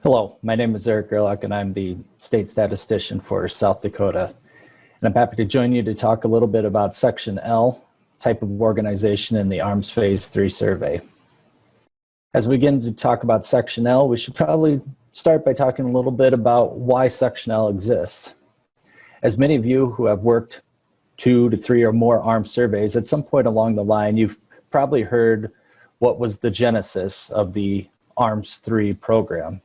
Hello, my name is Eric Gerlach, and I'm the state statistician for South Dakota. And I'm happy to join you to talk a little bit about Section L, type of organization in the Arms Phase 3 survey. As we begin to talk about Section L, we should probably start by talking a little bit about why Section L exists. As many of you who have worked 2 to 3 or more ARMS surveys, at some point along the line, you've probably heard what was the genesis of the ARMS 3 program.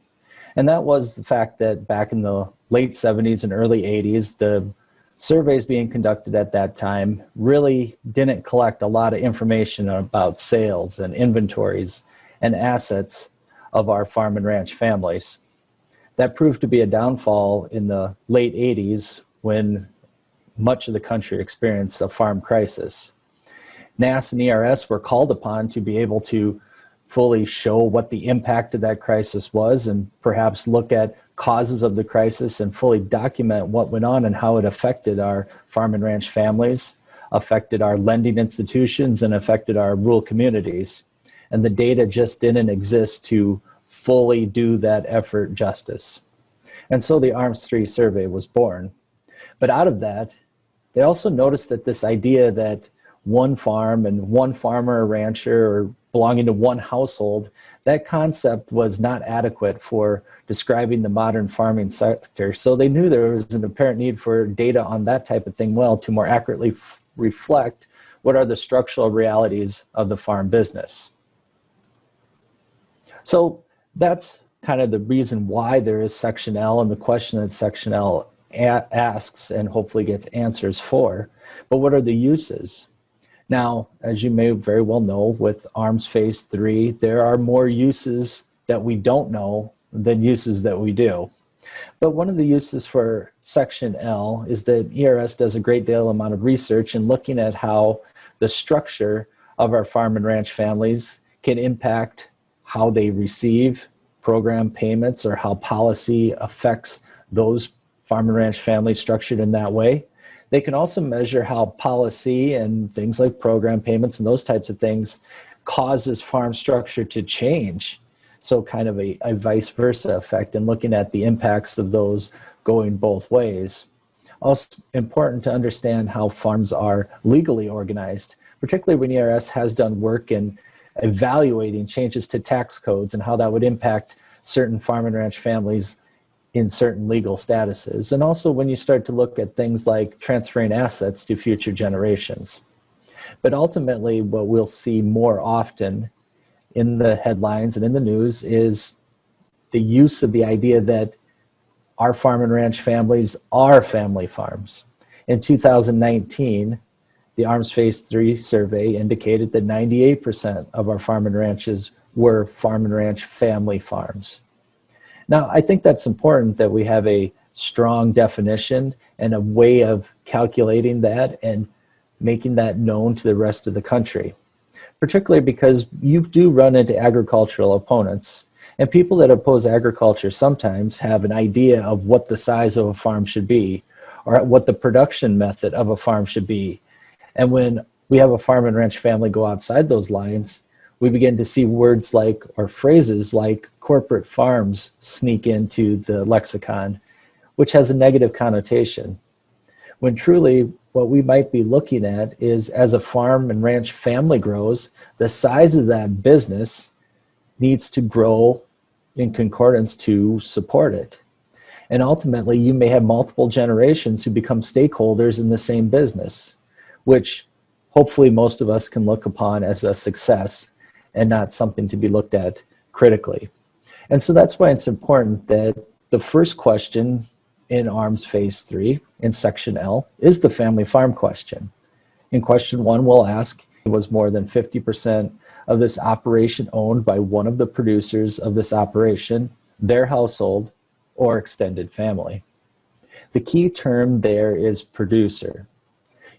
And that was the fact that back in the late 70s and early 80s, the surveys being conducted at that time really didn't collect a lot of information about sales and inventories and assets of our farm and ranch families. That proved to be a downfall in the late 80s when much of the country experienced a farm crisis. NAS and ERS were called upon to be able to fully show what the impact of that crisis was and perhaps look at causes of the crisis and fully document what went on and how it affected our farm and ranch families, affected our lending institutions, and affected our rural communities. And the data just didn't exist to fully do that effort justice. And so the ARMS 3 survey was born. But out of that, they also noticed that this idea that one farm and one farmer or rancher or belonging to one household, that concept was not adequate for describing the modern farming sector. So they knew there was an apparent need for data on that type of thing to more accurately reflect what are the structural realities of the farm business. So that's kind of the reason why there is Section L and the question that Section L asks and hopefully gets answers for. But what are the uses? Now, as you may very well know, with ARMS Phase 3, there are more uses that we don't know than uses that we do. But one of the uses for Section L is that ERS does a great deal amount of research in looking at how the structure of our farm and ranch families can impact how they receive program payments or how policy affects those farm and ranch families structured in that way. They can also measure how policy and things like program payments and those types of things causes farm structure to change. So kind of a vice versa effect in looking at the impacts of those going both ways. Also important to understand how farms are legally organized, particularly when ERS has done work in evaluating changes to tax codes and how that would impact certain farm and ranch families in certain legal statuses. And also when you start to look at things like transferring assets to future generations. But ultimately, what we'll see more often in the headlines and in the news is the use of the idea that our farm and ranch families are family farms. In 2019, the ARMS Phase 3 survey indicated that 98% of our farm and ranches were farm and ranch family farms. Now, I think that's important that we have a strong definition and a way of calculating that and making that known to the rest of the country, particularly because you do run into agricultural opponents. And people that oppose agriculture sometimes have an idea of what the size of a farm should be or what the production method of a farm should be. And when we have a farm and ranch family go outside those lines, we begin to see words like, or phrases like corporate farms sneak into the lexicon, which has a negative connotation. When truly what we might be looking at is as a farm and ranch family grows, the size of that business needs to grow in concordance to support it. And ultimately, you may have multiple generations who become stakeholders in the same business, which hopefully most of us can look upon as a success and not something to be looked at critically. And so that's why it's important that the first question in ARMS Phase 3 in Section L is the family farm question. In question 1, we'll ask, was more than 50% of this operation owned by one of the producers of this operation, their household, or extended family? The key term there is producer.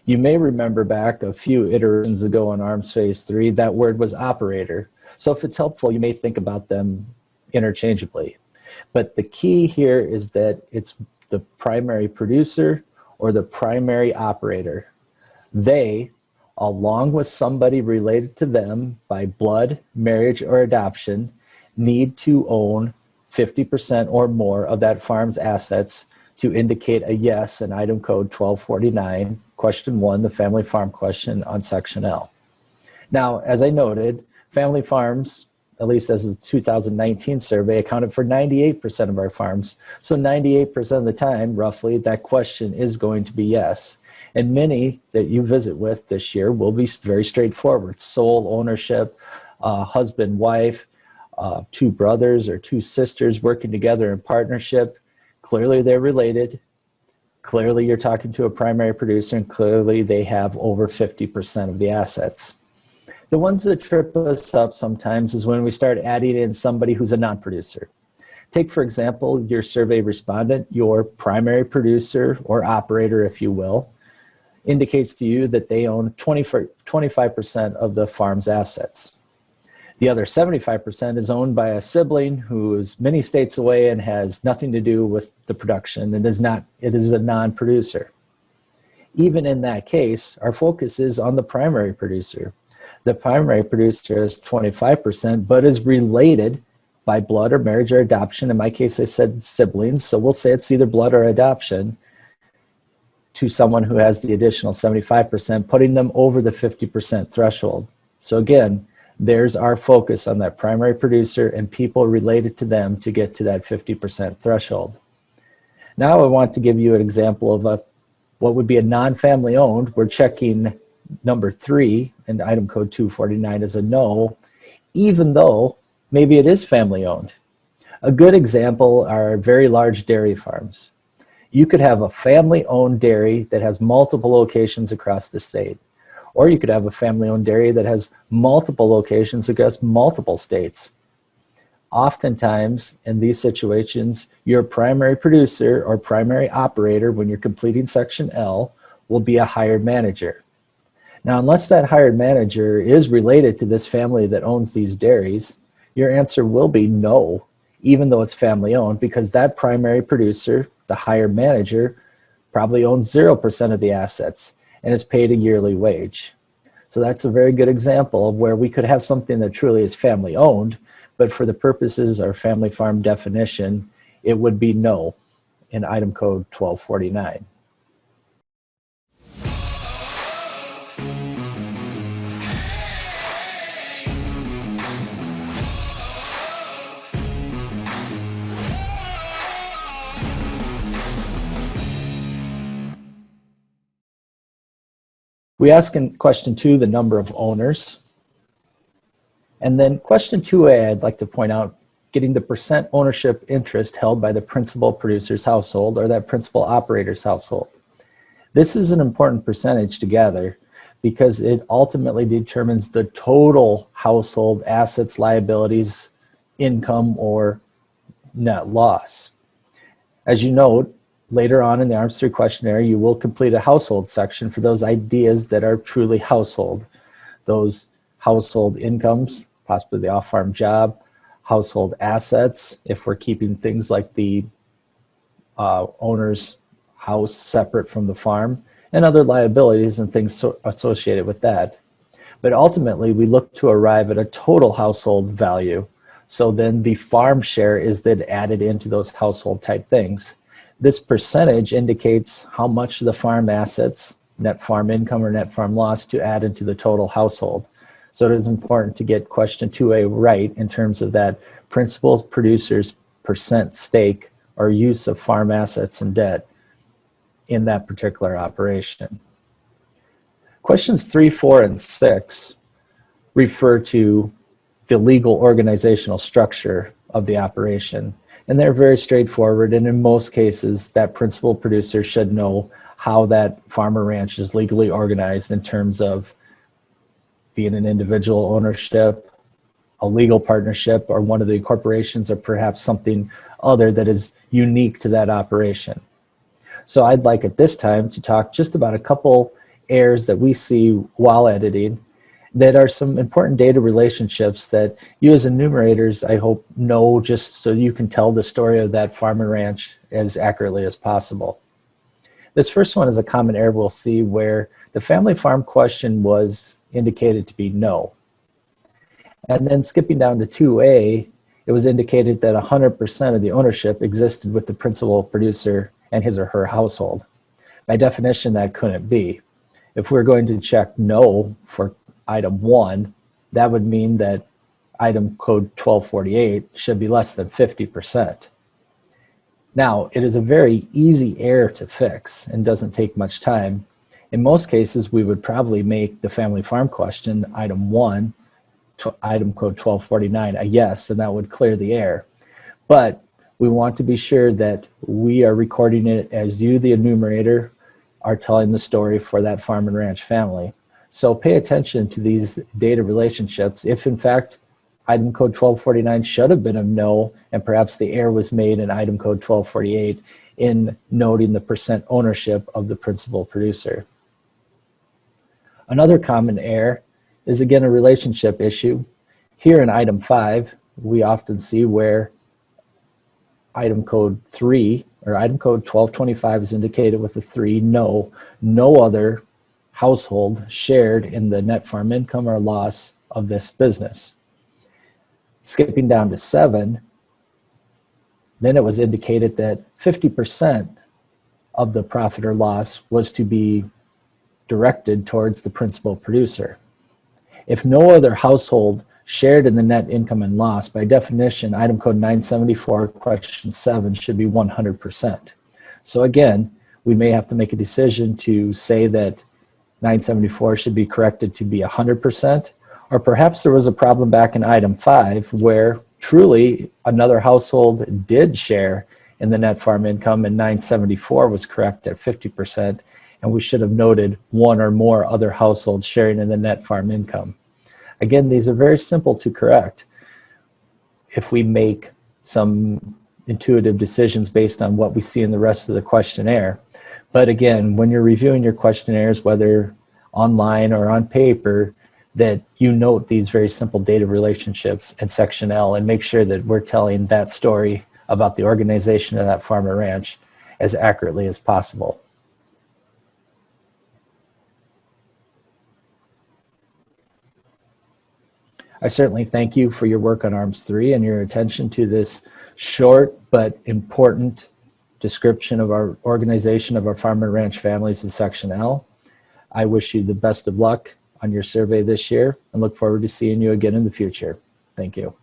You may remember back a few iterations ago in ARMS Phase 3, that word was operator. So if it's helpful, you may think about them interchangeably. But the key here is that it's the primary producer or the primary operator. They, along with somebody related to them by blood, marriage, or adoption, need to own 50% or more of that farm's assets to indicate a yes in item code 1249, question 1, the family farm question on section L. Now, as I noted, family farms, at least as of the 2019 survey, accounted for 98% of our farms. So 98% of the time, roughly, that question is going to be yes. And many that you visit with this year will be very straightforward. Sole ownership, husband, wife, two brothers or two sisters working together in partnership. Clearly they're related. Clearly you're talking to a primary producer, and clearly they have over 50% of the assets. The ones that trip us up sometimes is when we start adding in somebody who's a non-producer. Take, for example, your survey respondent, your primary producer or operator, if you will, indicates to you that they own 25% of the farm's assets. The other 75% is owned by a sibling who is many states away and has nothing to do with the production and it is a non-producer. Even in that case, our focus is on the primary producer. The primary producer is 25%, but is related by blood or marriage or adoption. In my case, I said siblings, so we'll say it's either blood or adoption to someone who has the additional 75%, putting them over the 50% threshold. So again, there's our focus on that primary producer and people related to them to get to that 50% threshold. Now I want to give you an example of what would be a non-family owned. We're checking number 3 and item code 249 is a no, even though maybe it is family owned. A good example are very large dairy farms. You could have a family owned dairy that has multiple locations across the state. Or you could have a family-owned dairy that has multiple locations across multiple states. Oftentimes, in these situations, your primary producer or primary operator, when you're completing section L, will be a hired manager. Now, unless that hired manager is related to this family that owns these dairies, your answer will be no, even though it's family-owned, because that primary producer, the hired manager, probably owns 0% of the assets and is paid a yearly wage. So that's a very good example of where we could have something that truly is family owned, but for the purposes of our family farm definition, it would be no in item code 1249. We ask in question 2 the number of owners. And then question 2A, I'd like to point out, getting the percent ownership interest held by the principal producer's household or that principal operator's household. This is an important percentage to gather because it ultimately determines the total household assets, liabilities, income, or net loss. As you note, later on in the Arms 3 questionnaire, you will complete a household section for those ideas that are truly household. Those household incomes, possibly the off-farm job, household assets, if we're keeping things like the owner's house separate from the farm, and other liabilities and things associated with that. But ultimately, we look to arrive at a total household value. So then the farm share is then added into those household type things. This percentage indicates how much of the farm assets, net farm income or net farm loss, to add into the total household. So it is important to get question 2A right in terms of that principal producer's percent stake or use of farm assets and debt in that particular operation. Questions 3, 4, and 6 refer to the legal organizational structure of the operation. And they're very straightforward, and in most cases, that principal producer should know how that farm or ranch is legally organized in terms of being an individual ownership, a legal partnership, or one of the corporations, or perhaps something other that is unique to that operation. So I'd like at this time to talk just about a couple errors that we see while editing that are some important data relationships that you as enumerators, I hope, know just so you can tell the story of that farm and ranch as accurately as possible. This first one is a common error we'll see where the family farm question was indicated to be no. And then skipping down to 2A, it was indicated that 100% of the ownership existed with the principal producer and his or her household. By definition, that couldn't be. If we're going to check no for item 1, that would mean that item code 1248 should be less than 50%. Now, it is a very easy error to fix and doesn't take much time. In most cases, we would probably make the family farm question, item 1, item code 1249, a yes, and that would clear the error. But we want to be sure that we are recording it as you, the enumerator, are telling the story for that farm and ranch family. So pay attention to these data relationships. If in fact item code 1249 should have been a no, and perhaps the error was made in item code 1248 in noting the percent ownership of the principal producer. Another common error is again a relationship issue. Here in item 5, we often see where item code 3 or item code 1225 is indicated with a 3, no other household shared in the net farm income or loss of this business. Skipping down to 7, then it was indicated that 50% of the profit or loss was to be directed towards the principal producer. If no other household shared in the net income and loss, by definition, item code 974, question 7 should be 100%. So again, we may have to make a decision to say that 974 should be corrected to be 100%, or perhaps there was a problem back in item 5 where truly another household did share in the net farm income and 974 was correct at 50%, and we should have noted one or more other households sharing in the net farm income. Again, these are very simple to correct if we make some intuitive decisions based on what we see in the rest of the questionnaire. But again, when you're reviewing your questionnaires, whether online or on paper, that you note these very simple data relationships in section L and make sure that we're telling that story about the organization of that farm or ranch as accurately as possible. I certainly thank you for your work on ARMS 3 and your attention to this short but important description of our organization of our farm and ranch families in section L. I wish you the best of luck on your survey this year and look forward to seeing you again in the future. Thank you.